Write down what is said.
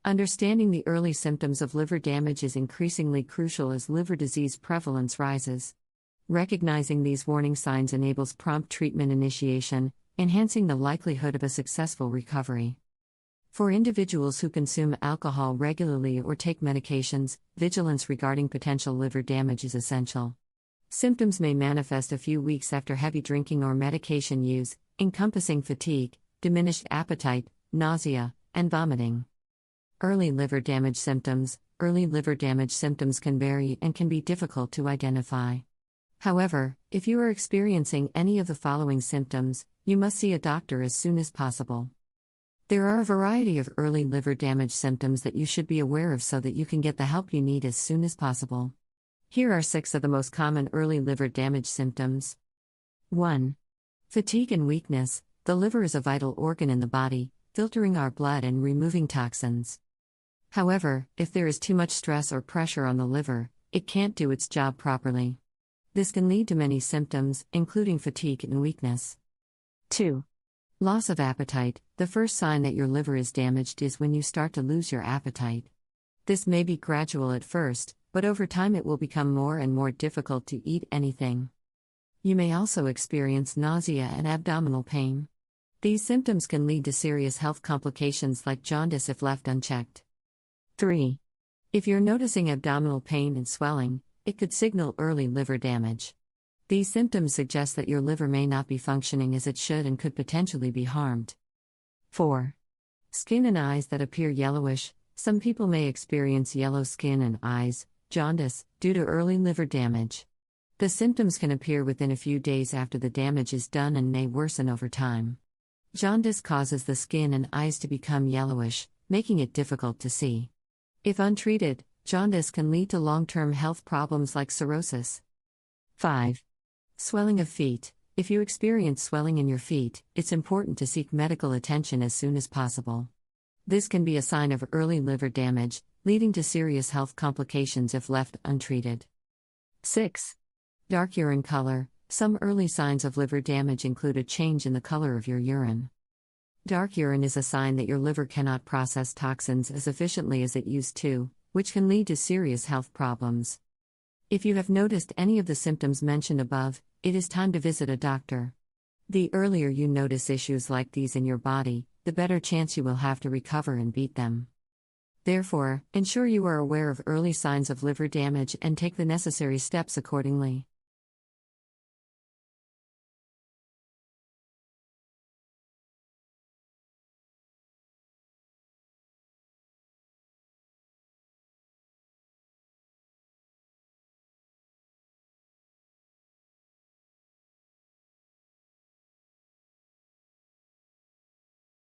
Understanding the early symptoms of liver damage is increasingly crucial as liver disease prevalence rises. Recognizing these warning signs enables prompt treatment initiation, enhancing the likelihood of a successful recovery. For individuals who consume alcohol regularly or take medications, vigilance regarding potential liver damage is essential. Symptoms may manifest a few weeks after heavy drinking or medication use, encompassing fatigue, diminished appetite, nausea, and vomiting. Early liver damage symptoms. Early liver damage symptoms can vary and can be difficult to identify. However, if you are experiencing any of the following symptoms, you must see a doctor as soon as possible. There are a variety of early liver damage symptoms that you should be aware of so that you can get the help you need as soon as possible. Here are 6 of the most common early liver damage symptoms. 1. Fatigue and weakness. The liver is a vital organ in the body, filtering our blood and removing toxins. However, if there is too much stress or pressure on the liver, it can't do its job properly. This can lead to many symptoms, including fatigue and weakness. 2. Loss of appetite. The first sign that your liver is damaged is when you start to lose your appetite. This may be gradual at first, but over time it will become more and more difficult to eat anything. You may also experience nausea and abdominal pain. These symptoms can lead to serious health complications like jaundice if left unchecked. 3. If you're noticing abdominal pain and swelling, it could signal early liver damage. These symptoms suggest that your liver may not be functioning as it should and could potentially be harmed. 4. Skin and eyes that appear yellowish. Some people may experience yellow skin and eyes, jaundice, due to early liver damage. The symptoms can appear within a few days after the damage is done and may worsen over time. Jaundice causes the skin and eyes to become yellowish, making it difficult to see. If untreated, jaundice can lead to long-term health problems like cirrhosis. 5. Swelling of feet. If you experience swelling in your feet, it's important to seek medical attention as soon as possible. This can be a sign of early liver damage, leading to serious health complications if left untreated. 6. Dark urine color. Some early signs of liver damage include a change in the color of your urine. Dark urine is a sign that your liver cannot process toxins as efficiently as it used to, which can lead to serious health problems. If you have noticed any of the symptoms mentioned above, it is time to visit a doctor. The earlier you notice issues like these in your body, the better chance you will have to recover and beat them. Therefore, ensure you are aware of early signs of liver damage and take the necessary steps accordingly.